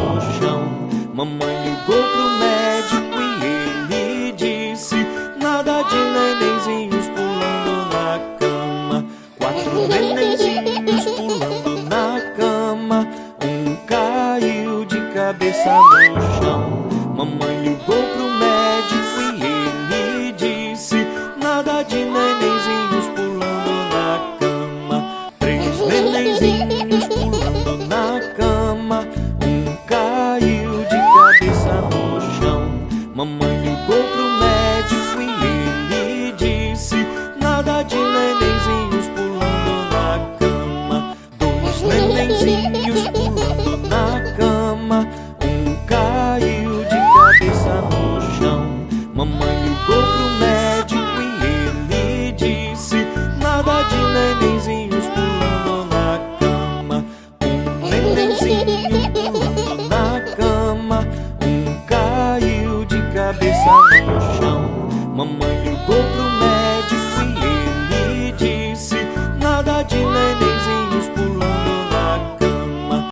no chão. Mamãe ligou pro médico e ele disse: nada de nenenzinhos pulando na cama. 4 nenenzinhos pulando na cama. Um caiu de cabeça no chão. Mamãe ligou pro médico e ele disse: nada de nenenzinhos pulando na cama. 3 nenenzinhos pulando na cama. Um caiu de cabeça no chão. Mamãe ligou pro médico e ele disse: nada de nenenzinhos pulando na cama. 2 nenenzinhos pulando na cama. Um caiu de cabeça no chão. Mamãe ligou pro médico e ele disse: nada de nenenzinhos pulando na cama. 1 nenenzinho pulando na cama. Um caiu de cabeça no chão. Mamãe ligou pro médico